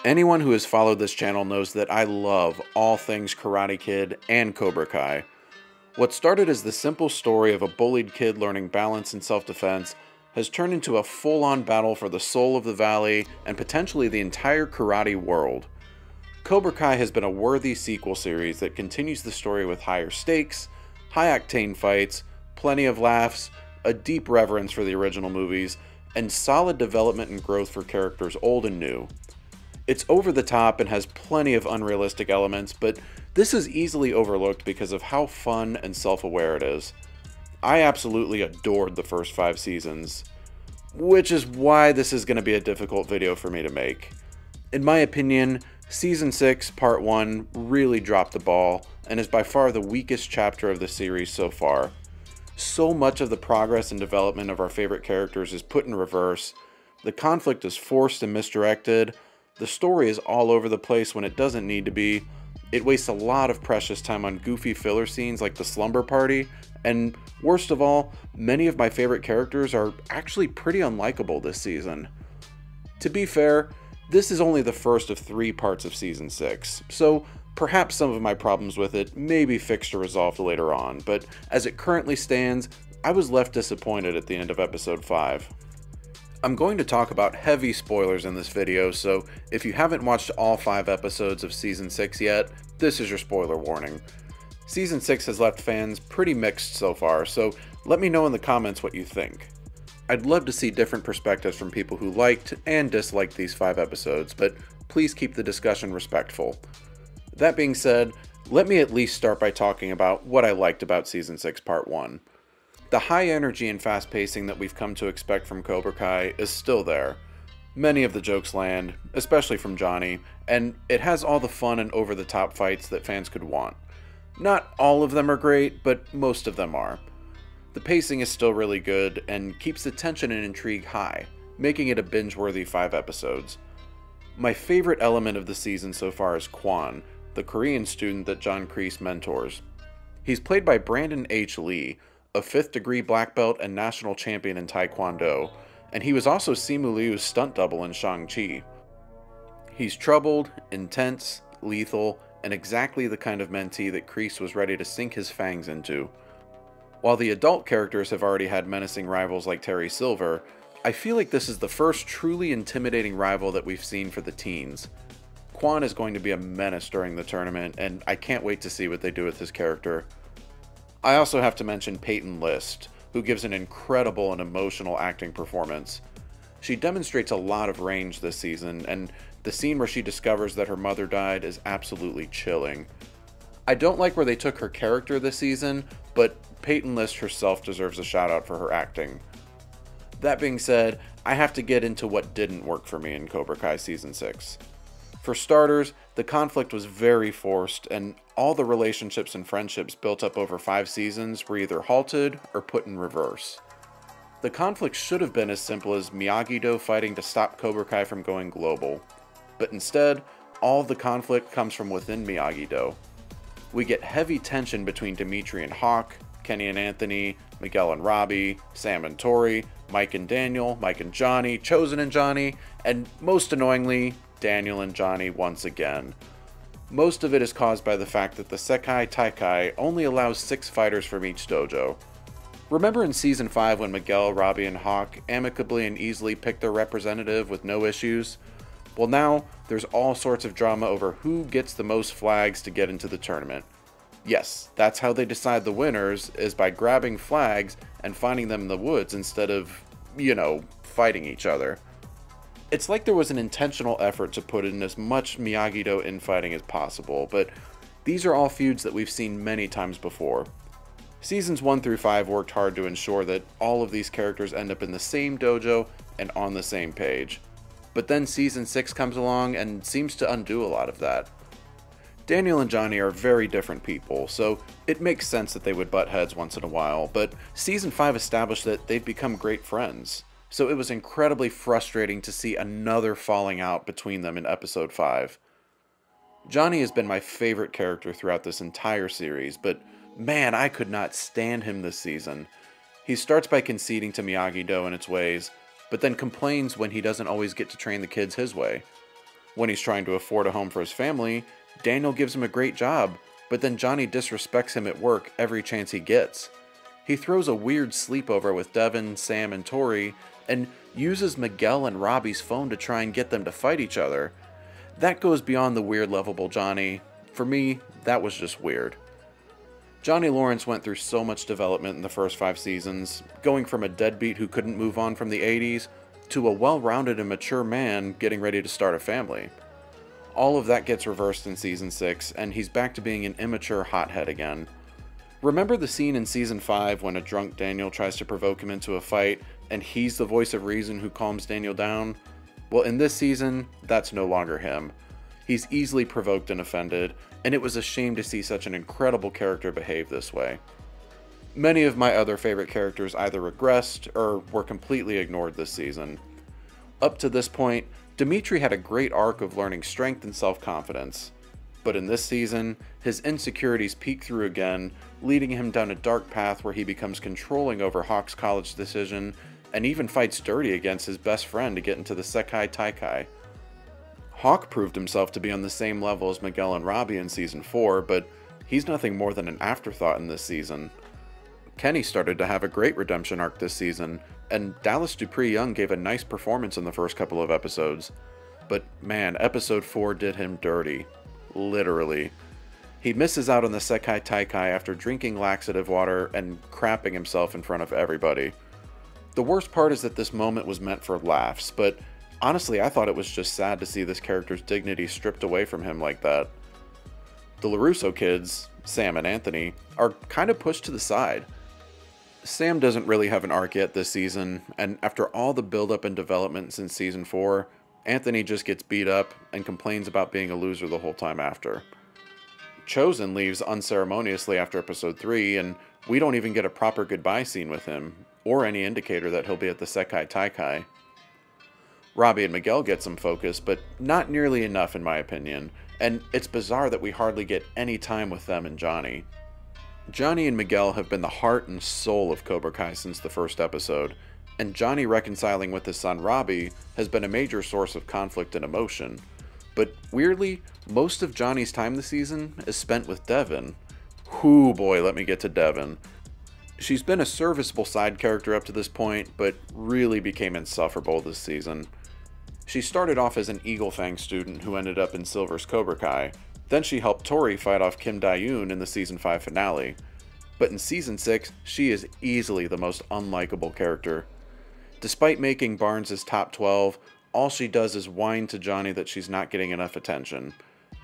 Anyone who has followed this channel knows that I love all things Karate Kid and Cobra Kai. What started as the simple story of a bullied kid learning balance and self-defense has turned into a full-on battle for the soul of the valley and potentially the entire karate world. Cobra Kai has been a worthy sequel series that continues the story with higher stakes, high-octane fights, plenty of laughs, a deep reverence for the original movies, and solid development and growth for characters old and new. It's over the top and has plenty of unrealistic elements, but this is easily overlooked because of how fun and self-aware it is. I absolutely adored the first 5 seasons, which is why this is going to be a difficult video for me to make. In my opinion, Season 6, Part 1 really dropped the ball and is by far the weakest chapter of the series so far. So much of the progress and development of our favorite characters is put in reverse, the conflict is forced and misdirected, the story is all over the place when it doesn't need to be, it wastes a lot of precious time on goofy filler scenes like the slumber party, and worst of all, many of my favorite characters are actually pretty unlikable this season. To be fair, this is only the first of 3 parts of Season 6, so perhaps some of my problems with it may be fixed or resolved later on, but as it currently stands, I was left disappointed at the end of Episode 5. I'm going to talk about heavy spoilers in this video, so if you haven't watched all 5 episodes of Season 6 yet, this is your spoiler warning. Season 6 has left fans pretty mixed so far, so let me know in the comments what you think. I'd love to see different perspectives from people who liked and disliked these 5 episodes, but please keep the discussion respectful. That being said, let me at least start by talking about what I liked about Season 6 Part 1. The high energy and fast pacing that we've come to expect from Cobra Kai is still there. Many of the jokes land, especially from Johnny, and it has all the fun and over-the-top fights that fans could want. Not all of them are great, but most of them are. The pacing is still really good and keeps the tension and intrigue high, making it a binge-worthy 5 episodes. My favorite element of the season so far is Kwon, the Korean student that John Kreese mentors. He's played by Brandon H. Lee, a 5th degree black belt and national champion in Taekwondo, and he was also Simu Liu's stunt double in Shang-Chi. He's troubled, intense, lethal, and exactly the kind of mentee that Kreese was ready to sink his fangs into. While the adult characters have already had menacing rivals like Terry Silver, I feel like this is the first truly intimidating rival that we've seen for the teens. Kwon is going to be a menace during the tournament, and I can't wait to see what they do with his character. I also have to mention Peyton List, who gives an incredible and emotional acting performance. She demonstrates a lot of range this season, and the scene where she discovers that her mother died is absolutely chilling. I don't like where they took her character this season, but Peyton List herself deserves a shout out for her acting. That being said, I have to get into what didn't work for me in Cobra Kai Season 6. For starters, the conflict was very forced, and all the relationships and friendships built up over 5 seasons were either halted or put in reverse. The conflict should have been as simple as Miyagi-Do fighting to stop Cobra Kai from going global, but instead, all of the conflict comes from within Miyagi-Do. We get heavy tension between Dimitri and Hawk, Kenny and Anthony, Miguel and Robbie, Sam and Tori, Mike and Daniel, Mike and Johnny, Chosen and Johnny, and most annoyingly, Daniel and Johnny once again. Most of it is caused by the fact that the Sekai Taikai only allows 6 fighters from each dojo. Remember in Season 5 when Miguel, Robbie, and Hawk amicably and easily picked their representative with no issues? Well, now there's all sorts of drama over who gets the most flags to get into the tournament. Yes, that's how they decide the winners, is by grabbing flags and finding them in the woods instead of, fighting each other. It's like there was an intentional effort to put in as much Miyagi-Do infighting as possible, but these are all feuds that we've seen many times before. Seasons 1 through 5 worked hard to ensure that all of these characters end up in the same dojo and on the same page. But then Season 6 comes along and seems to undo a lot of that. Daniel and Johnny are very different people, so it makes sense that they would butt heads once in a while, but Season 5 established that they'd become great friends. So it was incredibly frustrating to see another falling out between them in Episode 5. Johnny has been my favorite character throughout this entire series, but man, I could not stand him this season. He starts by conceding to Miyagi-Do and its ways, but then complains when he doesn't always get to train the kids his way. When he's trying to afford a home for his family, Daniel gives him a great job, but then Johnny disrespects him at work every chance he gets. He throws a weird sleepover with Devin, Sam, and Tori, and uses Miguel and Robbie's phone to try and get them to fight each other. That goes beyond the weird lovable Johnny. For me, that was just weird. Johnny Lawrence went through so much development in the first 5 seasons, going from a deadbeat who couldn't move on from the 80s to a well-rounded and mature man getting ready to start a family. All of that gets reversed in Season 6, and he's back to being an immature hothead again. Remember the scene in Season 5 when a drunk Daniel tries to provoke him into a fight, and he's the voice of reason who calms Daniel down? Well, in this season, that's no longer him. He's easily provoked and offended, and it was a shame to see such an incredible character behave this way. Many of my other favorite characters either regressed or were completely ignored this season. Up to this point, Dimitri had a great arc of learning strength and self-confidence. But in this season, his insecurities peek through again, leading him down a dark path where he becomes controlling over Hawk's college decision and even fights dirty against his best friend to get into the Sekai Taikai. Hawk proved himself to be on the same level as Miguel and Robbie in Season 4, but he's nothing more than an afterthought in this season. Kenny started to have a great redemption arc this season, and Dallas Dupree Young gave a nice performance in the first couple of episodes. But man, Episode 4 did him dirty. Literally. He misses out on the Sekai Taikai after drinking laxative water and crapping himself in front of everybody. The worst part is that this moment was meant for laughs, but honestly, I thought it was just sad to see this character's dignity stripped away from him like that. The LaRusso kids, Sam and Anthony, are kind of pushed to the side. Sam doesn't really have an arc yet this season, and after all the build-up and development since Season 4, Anthony just gets beat up and complains about being a loser the whole time after. Chosen leaves unceremoniously after Episode 3, and we don't even get a proper goodbye scene with him, or any indicator that he'll be at the Sekai Taikai. Robbie and Miguel get some focus, but not nearly enough in my opinion, and it's bizarre that we hardly get any time with them and Johnny. Johnny and Miguel have been the heart and soul of Cobra Kai since the first episode, and Johnny reconciling with his son Robbie has been a major source of conflict and emotion. But weirdly, most of Johnny's time this season is spent with Devin. Whoo boy, let me get to Devin. She's been a serviceable side character up to this point, but really became insufferable this season. She started off as an Eagle Fang student who ended up in Silver's Cobra Kai. Then she helped Tori fight off Kim Dae-yoon in the Season 5 finale. But in Season 6, she is easily the most unlikable character. Despite making Barnes' top 12, all she does is whine to Johnny that she's not getting enough attention.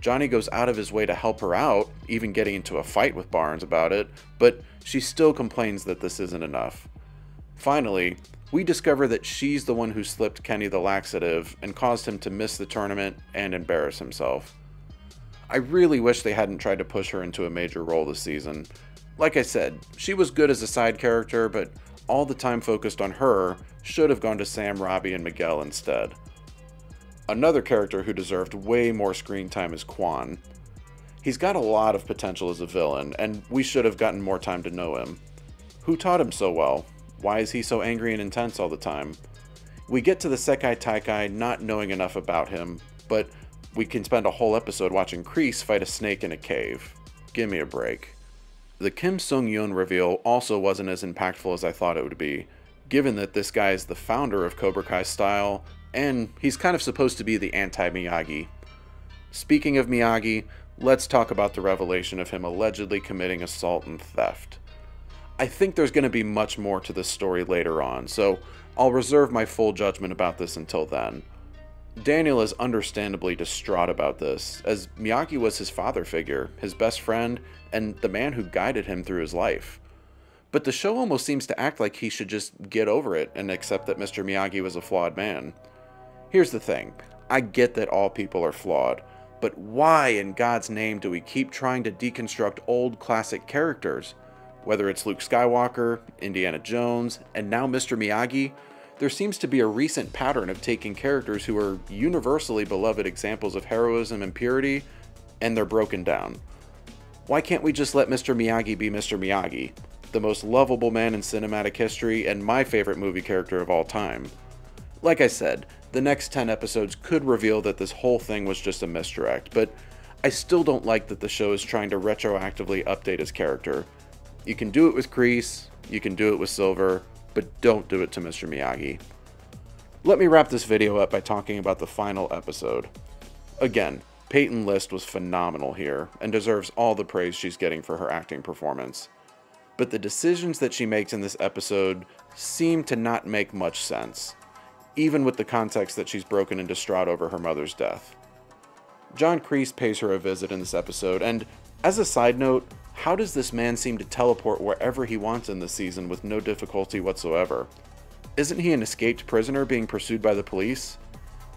Johnny goes out of his way to help her out, even getting into a fight with Barnes about it, but she still complains that this isn't enough. Finally, we discover that she's the one who slipped Kenny the laxative and caused him to miss the tournament and embarrass himself. I really wish they hadn't tried to push her into a major role this season. Like I said, she was good as a side character, but all the time focused on her should have gone to Sam, Robbie, and Miguel instead. Another character who deserved way more screen time is Quan. He's got a lot of potential as a villain, and we should have gotten more time to know him. Who taught him so well? Why is he so angry and intense all the time? We get to the Sekai Taikai not knowing enough about him, but we can spend a whole episode watching Kreese fight a snake in a cave. Give me a break. The Kim Sung-yoon reveal also wasn't as impactful as I thought it would be, given that this guy is the founder of Cobra Kai style, and he's kind of supposed to be the anti-Miyagi. Speaking of Miyagi, let's talk about the revelation of him allegedly committing assault and theft. I think there's going to be much more to this story later on, so I'll reserve my full judgment about this until then. Daniel is understandably distraught about this, as Miyagi was his father figure, his best friend, and the man who guided him through his life. But the show almost seems to act like he should just get over it and accept that Mr. Miyagi was a flawed man. Here's the thing, I get that all people are flawed, but why in God's name do we keep trying to deconstruct old classic characters? Whether it's Luke Skywalker, Indiana Jones, and now Mr. Miyagi, there seems to be a recent pattern of taking characters who are universally beloved examples of heroism and purity, and they're broken down. Why can't we just let Mr. Miyagi be Mr. Miyagi, the most lovable man in cinematic history and my favorite movie character of all time? Like I said, The next 10 episodes could reveal that this whole thing was just a misdirect, but I still don't like that the show is trying to retroactively update his character. You can do it with Kreese, you can do it with Silver, but don't do it to Mr. Miyagi. Let me wrap this video up by talking about the final episode. Again, Peyton List was phenomenal here, and deserves all the praise she's getting for her acting performance. But the decisions that she makes in this episode seem to not make much sense, even with the context that she's broken and distraught over her mother's death. John Kreese pays her a visit in this episode, and as a side note, how does this man seem to teleport wherever he wants in this season with no difficulty whatsoever? Isn't he an escaped prisoner being pursued by the police?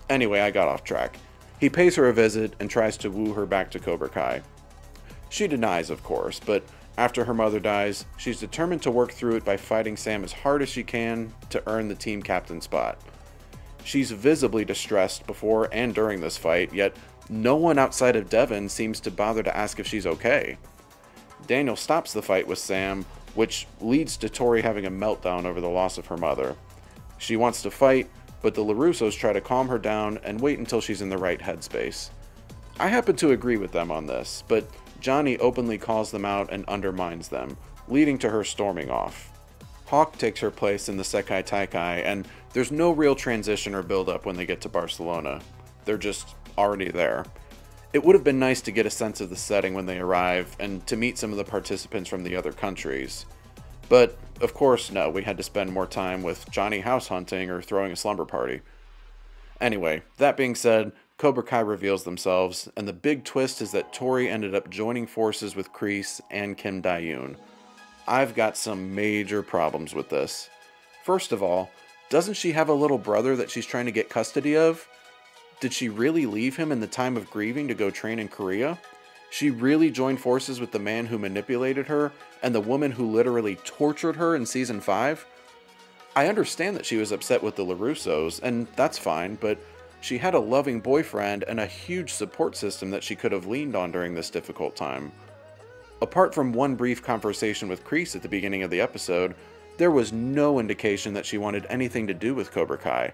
Anyway, I got off track. He pays her a visit and tries to woo her back to Cobra Kai. She denies, of course, but after her mother dies, she's determined to work through it by fighting Sam as hard as she can to earn the team captain spot. She's visibly distressed before and during this fight, yet no one outside of Devon seems to bother to ask if she's okay. Daniel stops the fight with Sam, which leads to Tori having a meltdown over the loss of her mother. She wants to fight, but the LaRussos try to calm her down and wait until she's in the right headspace. I happen to agree with them on this, but Johnny openly calls them out and undermines them, leading to her storming off. Hawk takes her place in the Sekai Taikai, and there's no real transition or build-up when they get to Barcelona. They're just already there. It would have been nice to get a sense of the setting when they arrive, and to meet some of the participants from the other countries. But, of course, no, we had to spend more time with Johnny house hunting or throwing a slumber party. Anyway, that being said, Cobra Kai reveals themselves, and the big twist is that Tori ended up joining forces with Kreese and Kim Dae-yoon. I've got some major problems with this. First of all, doesn't she have a little brother that she's trying to get custody of? Did she really leave him in the time of grieving to go train in Korea? She really joined forces with the man who manipulated her and the woman who literally tortured her in Season 5? I understand that she was upset with the LaRussos, and that's fine, but she had a loving boyfriend and a huge support system that she could have leaned on during this difficult time. Apart from one brief conversation with Kreese at the beginning of the episode, there was no indication that she wanted anything to do with Cobra Kai.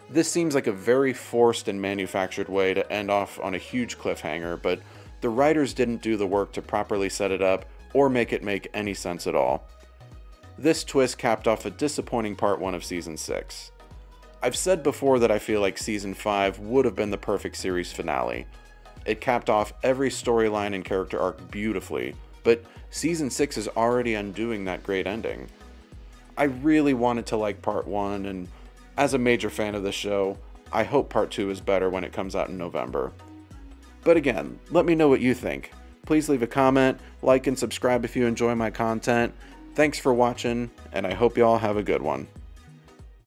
This seems like a very forced and manufactured way to end off on a huge cliffhanger, but the writers didn't do the work to properly set it up or make it make any sense at all. This twist capped off a disappointing part 1 of Season 6. I've said before that I feel like Season 5 would have been the perfect series finale. It capped off every storyline and character arc beautifully, but Season 6 is already undoing that great ending. I really wanted to like Part 1, and as a major fan of the show, I hope Part 2 is better when it comes out in November. But again, let me know what you think. Please leave a comment, like and subscribe if you enjoy my content. Thanks for watching, and I hope you all have a good one.